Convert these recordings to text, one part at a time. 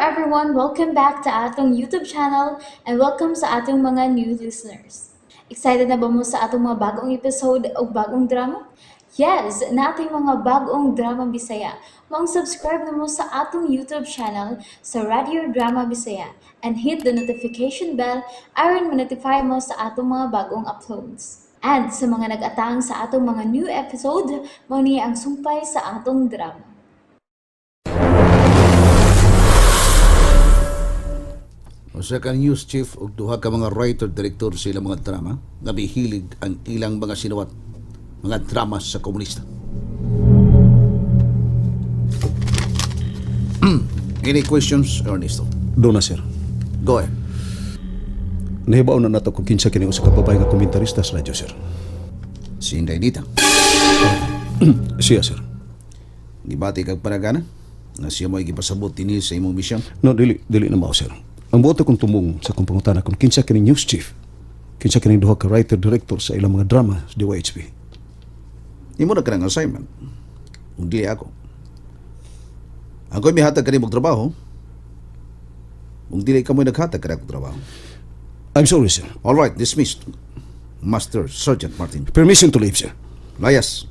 everyone, welcome back to atong YouTube channel and welcome sa atong mga new listeners. Excited na ba mo sa atong mga bagong episode o bagong drama? Yes, na ating mga bagong drama Bisaya. Subscribe na mo sa atong YouTube channel sa Radio Drama Bisaya and hit the notification bell aron ma-notify mo sa atong mga bagong uploads. And sa mga nag-atang sa atong mga new episode, mo niya ang sumpay sa atong drama. Usa ka news chief ug duha ka mga writer-director sa ilang mga drama nga bihilig ang ilang mga sinuwat mga drama sa komunista. Any questions, Ernesto? Doon na, sir. Go ahead. Nahibaw na nato kung kinsa kini usa ka babae nga komentarista sa radyo, sir. Si Indaynita. Siya, sir. Gibati kag panagana na siya mo'y gipasabot dinhi sa imong misyon. No, dili na mao, sir. Ang buoto kong tumong sa kong pangutana kung kinsa kini news chief, kinsa kini duha ka writer-director sa ilang mga drama sa DYHP. Imo na kanang assignment. Kung dili ako. Ako'y mihatag ka nimong trabaho. Kung dili ka mo'y naghatag ka na akong trabaho. I'm sorry, sir. All right, dismissed. Master Sergeant Martin. Permission to leave, sir. Layas.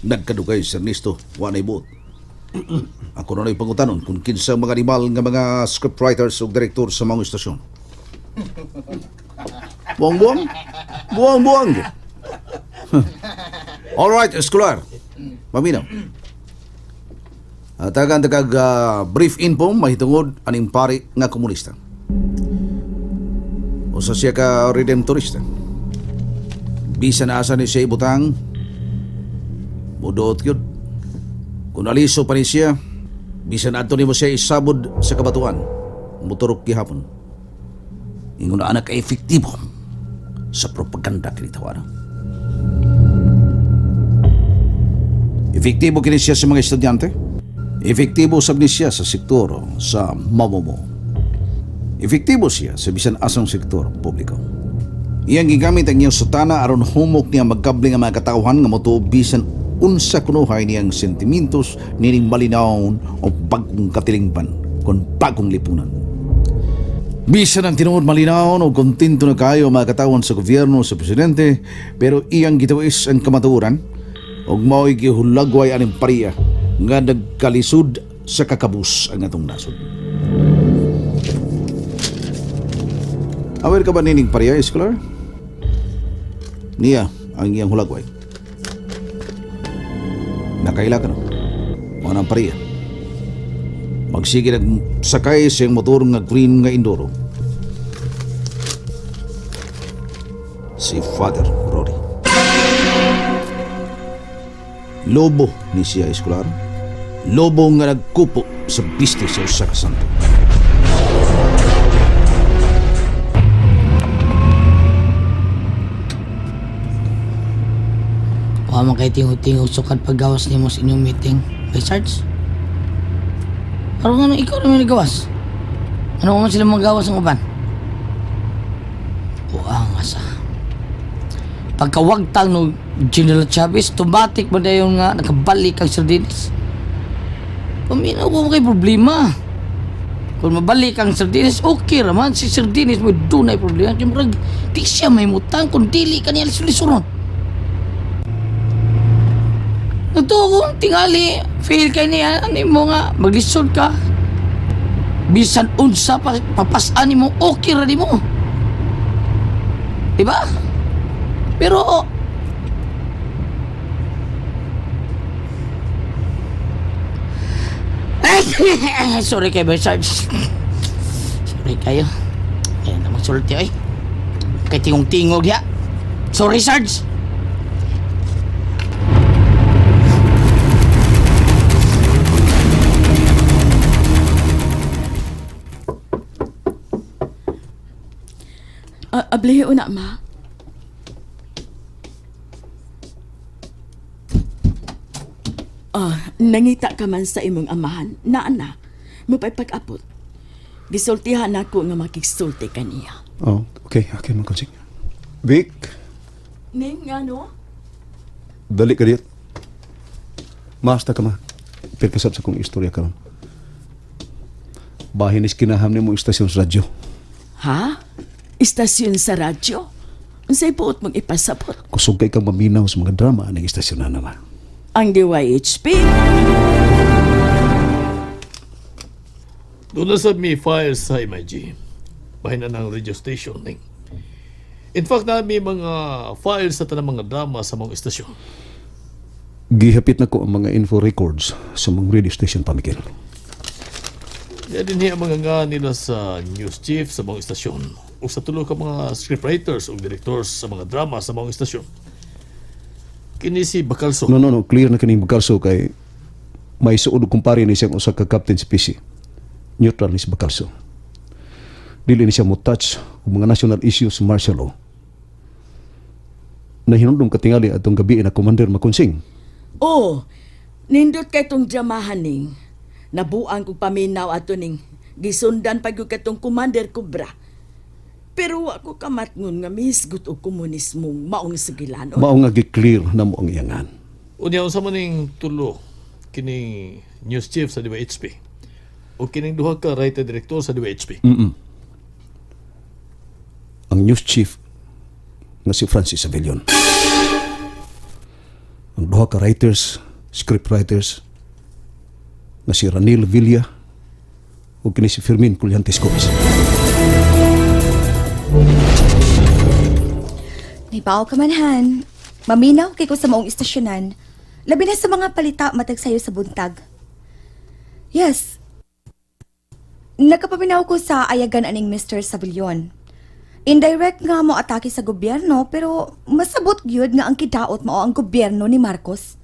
Nagkadugay si Ernesto, wanay buot. Ako na na'y pangutanon kung kinsa mga animal nga mga scriptwriters o direktor sa mga istasyon. Buang-buang? Buang-buang. Alright, escolar. Paminaw. Tagan kag brief info mahitungod aning pari nga komunista. Usa siya ka redemptorista. Bisan asa ni siya ibutang, mudoot yun. Kung aliso pa ni siya, bisan ato ni mo siya isabod sa kabatuan, motorok gihapon. Ingon na anak ka-efektibo sa propaganda kinitawaran. Efektibo kini siya sa mga estudyante. Efektibo sab ni siya sa sektor sa mamomo. Efektibo siya sa bisan asang sektor publiko. Iyang gigamit ang iyang sutana aron humok niya magkabling ang mga katawhan nga moto bisan unsa kunuhay niyang sentimentos nining malinawon o bagong katilingban kon bagong lipunan. Bisan ang tinuod malinawon o kontento na kayo mga katawhan sa gobyerno sa presidente, pero iyang gitawis ang kamatuoran og mao'y gihulagway aning pariya nga nagkalisod sa kakabus ang atong nasod. Aware ka ba nining pariya, Escolar? Niya ang iyang hulagway. Nakaila ka no? Mga nang pariya. Magsige nagsakay sa iyang motor nga green nga Indoro. Si Father Rory. Lobo ni siya, Escolar. Lobo nga nagkupo sa business sa usa ka santo. Wa man kay tingo-tingo sukad paggawas nimo sa inyong meeting, by Sarge. Pero nga ikaw naman nagawas. Ano man sila magawas ang uban? Buang asa. Pagkawagtang no General Chavez, automatic ba dayon nga nakabalik ang Sardinis? Paminaw ko kay problema. Kung mabalik ang Sardinis, okay raman. Si Sardinis may dunay problema. Kaya di siya may mutang kung dili ka niya lisulisuron. Ito kung tingali, feel ka niya, ano mo nga, maglisod ka. Bisan unsa pa, papasan mo, okay rin mo. Diba? Pero, sorry kayo ba, Sarge? Sorry kayo. Ayan na magsulti, ay. Kay tingong-tingog, ya. Sorry, Sarge. Ableyo na, ma. Nangita ka man sa imong amahan, na, mapaypag-apot. Gisultihan ako nga makigsulti kaniya. Oh, okay, man konsing. Vic, Ning, ano? dali ka dito. Maasta ka ma. Pirkasab sa kong istorya karon. Bahin is kinaham ni mo istasyon sa radyo. Ha? Istasyon sa radyo? Unsay puot mong ipasabot? Kusog kay kang maminaw sa mga drama ng istasyon na naman. Ang DYHP? Doon na sa may files sa MIG. Bahin na ng radio station. Ning. In fact, na may mga files sa tanang mga drama sa mga istasyon. Gihapit na ko ang mga info records sa mga radio station pamikil. Yan din ang mga nga nila sa news chief sa mga istasyon o sa tulo ka mga scriptwriters o directors sa mga drama sa mga istasyon. Kini si Bacalso. No, clear na kaning Bacalso kay may suod og kumpare ni siyang usa ka captain sa PC. Neutral ni si Bacalso. Dili ni siya mo touch og mga national issues sa martial law. Nahinundong katingali atong gabi na Commander Makunsing. Oh, nindot kay tong dramahan ning. Nabuang kong paminaw ato ning gisundan pag yung katong Commander Cobra. Pero ako kamatngon nga misgut og komunismong maong sigilanon. Mao nga gi-clear na mo ang iyangan. Unya unsa man ning tulo kini news chief sa DYHP o kining duha ka writer director sa DYHP. Ang news chief nga si Francis Avellon. Ang duha ka writers, script writers nga si Ranil Villa o kini si Fermin Collantes Gomez. Naibaw ka man, Han. Maminaw kay ko sa maong istasyonan. Labi na sa mga palita matag sayo sa buntag. Yes. Nakapaminaw ko sa ayagan aning Mr. Savillon. Indirect nga mo atake sa gobyerno pero masabot gyud nga ang kidaot mao ang gobyerno ni Marcos.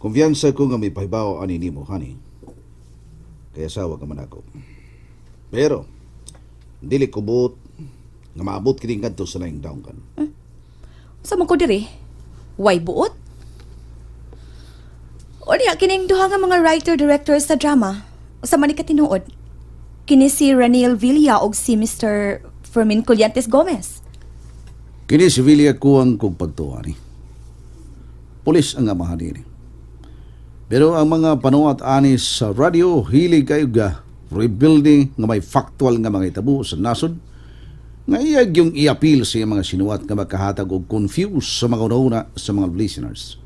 Kumpiyansa ko nga may pahibaw ani nimo, honey. Kaya sawa ka man ako. Pero, dili ko buot nga maabot kining kadto sa laing daong kan. Sa man ko diri? Why buot? O diya, kining duha nga mga writer-director sa drama. Sa man ni katinuod. Kini si Ranil Villa og si Mr. Fermin Collantes Gomez. Kini si Villa kuwang kong pagtuwa ni. Pulis ang amahan ni. Pero ang mga panuat anis sa radio, hilig kayo ga rebuilding nga may factual nga mga itabo sa nasod, nga iyag yung i-appeal sa mga sinuwat nga makahatag og confuse sa mga una sa mga listeners.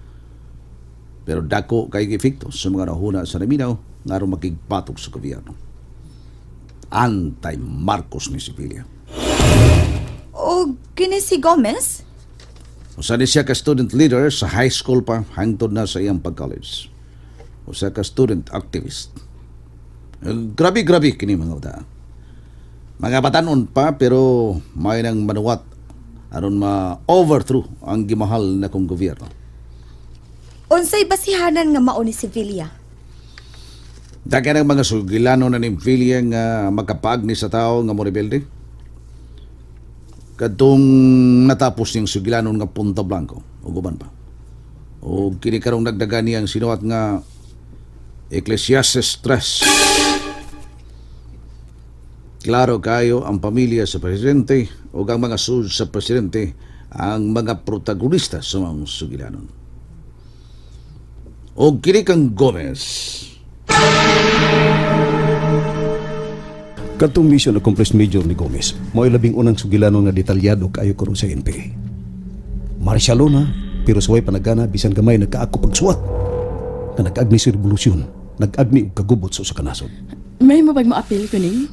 Pero dako kay efekto sa mga nahuna sa naminaw nga aron makigpatok sa gobyerno. Anti-Marcos ni si Villa. O kini si Gomez? Usa ni siya ka student leader sa high school pa hangtod na sa iyang pag-college. Usa ka student activist. Grabe kini mga uta. Mga batanon pa pero may nang manuwat aron ma-overthrow ang gimahal na kong gobyerno. Unsay basihanan nga mao ni si Villa? Dagan ang mga sugilano na ni Villa nga magkapagni sa tao nga mo rebelde. Kadtong natapos niyang sugilanon nga Punta Blanco o guban pa. O kini karong nagdagan niyang sinuwat nga Ecclesiastes 3. Klaro kayo ang pamilya sa presidente o ang mga sud sa presidente ang mga protagonista sa mga sugilanon. O kini kang Gomez. Katong mission accomplished Major ni Gomez, mo labing unang sugilanon nga detalyado kayo karon sa NPA. Martial law na, pero suway panagana bisan gamay nagkaako pagsuwat. Na nag-agni sa revolusyon, nag-agni og kagubot sa usa ka nasod. May mabag maapil ko ning?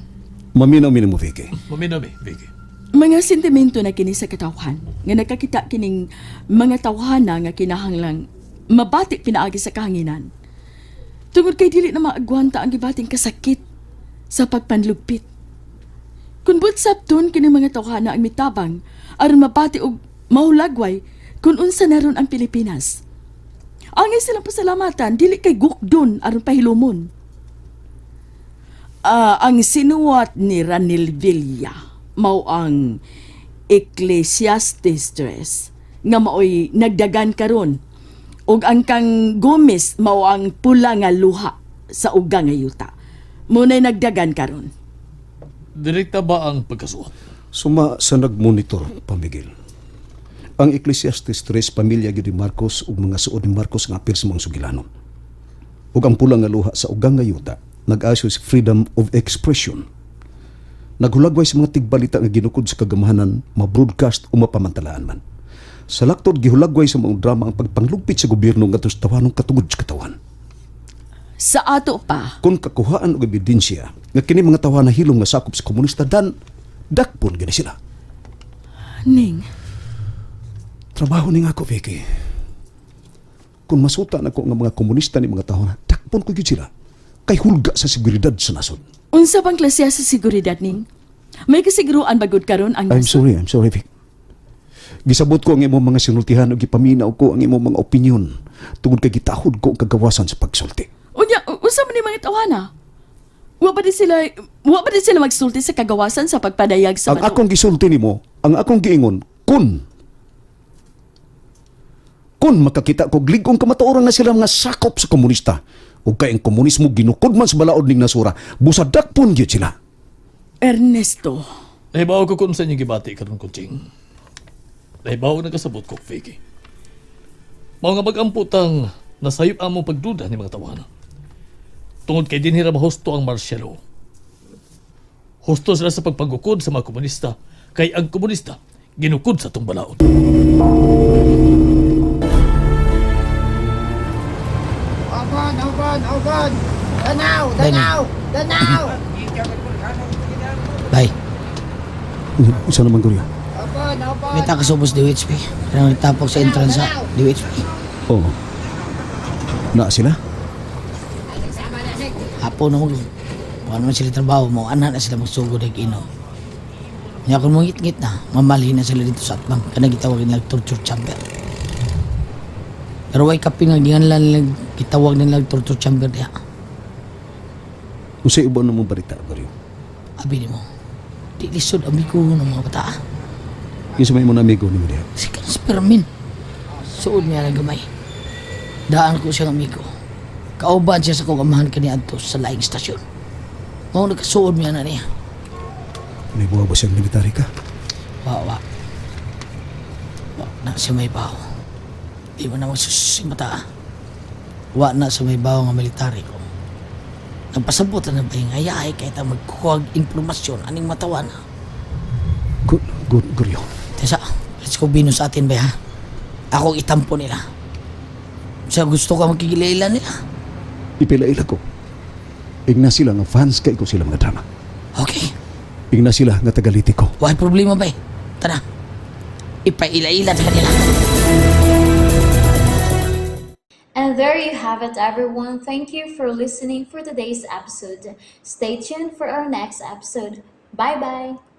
Maminaw mo Vicky. Maminami, Vicky. Mga sentimento na kini sa katawhan nga nakakita kining mga tawhana nga kinahanglang mabatik pinaagi sa kahanginan. Tungod kay dili na maagwanta ang gibating kasakit sa pagpanlugpit. Kung butsap ton kini mga tawhana ang mitabang aron mabati og mahulagway kung unsa naron ang Pilipinas. Angay silang pasalamatan dili kay gukdon aron pahilumon. Ang sinuwat ni Ranil Villa mao ang Ecclesiastes 3 nga maoy nagdagan karon ug ang kang Gomez mao ang pula nga luha sa uga nga yuta. Muna'y nagdagan karon. Direkta ba ang pagkasuot? Suma sa nagmonitor pamigil. Ang Ecclesiastes 3 pamilya gyud ni Marcos ug mga suod ni Marcos nga apil sa mga sugilanon. Ug ang pulang nga luha sa ugang nga yuta nag-aso sa freedom of expression. Naghulagway sa mga tigbalita nga ginukod sa kagamahanan, ma-broadcast o mapamantalaan man. Sa laktod gihulagway sa mga drama ang pagpanglugpit sa gobyerno ngadto sa tawanong katungod sa katawan. Sa ato pa, Kung kakuhaan og ebidensya nga kini mga tawana hilom nga sakop sa komunista dan dakpon gani sila. Ning, Trabaho ni nga ako, Vicky. Kung masuta na ko nga mga komunista ni mga tawana, dakpon ko gyud sila. Kay hulga sa seguridad sa nasod. unsa bang klasya sa seguridad ning? May kasiguruan bagod karon ang I'm sorry, Vic. Gisabot ko ang imong mga sinultihan o gipaminaw ko ang imong mga opinyon tungod kay gitahod ko ang kagawasan sa pagsulti. Unya, unsa man ni mga tawana? Wa ba di sila magsulti sa kagawasan sa pagpadayag sa Ang akong gisulti nimo, ang akong giingon, kun makakita ko gligong kamatuoran na sila mga sakop sa komunista ug kay ang komunismo ginukod man sa balaod ning nasura, busadak pon gyud sila. Ernesto. Nahibaw ko kung sa inyong gibati karon kutsing. Nahibaw na kasabot ko, Vicky. Mao nga mag-amputang nasayop among pagduda ni mga tawana. Tungod kay dinhira mahusto ang martial law. Husto sila sa pagpagukod sa mga komunista, kay ang komunista ginukod sa tong balaod. Bay, Isa naman guryo. may takasubos DOHP. Kaya nagtapok sa entrance sa DOHP. Oo. Na sila? Hapon na mo. Kung ano man sila trabaho mo, anak na sila magsugod ng ino. Kaya kung mong ngit na, mamalhin na sila dito sa atbang. Kaya gitawagin nilang torture chamber. Pero way kaping nga ginganlan nilang gitawag nilang torture chamber diha. Kung sa iba namang balita, guryo. Abi ni mo, di lisod amigo ng mga bata. Yung sa may mga amigo ni mo diha. Si Kaspermin. Suod niya na gamay. Daan ko siyang amigo. Kauban siya sa kong amahan kaniya adto sa laing stasyon. Mao nagkasuod niya na niya. May buha ba siyang military ka? Wa na sa may baho. Di mo na magsusimata. Wa na sa may baho nga military ko. Nagpasabot na ba yung ayahay kahit ang magkukuhag informasyon aning matawan. Good, guryo. Tesa, let's go bino sa atin ba ha? Ako itampo nila. Sa gusto ka magkikilala nila. Ipila-ila ko. Igna sila nga fans kay ko sila mga drama. Okay, Igna sila nga tagaliti ko. wala problema ba eh. Tara, ipaila-ila sa kanila. And there you have it, everyone. Thank you for listening for today's episode. Stay tuned for our next episode. Bye bye.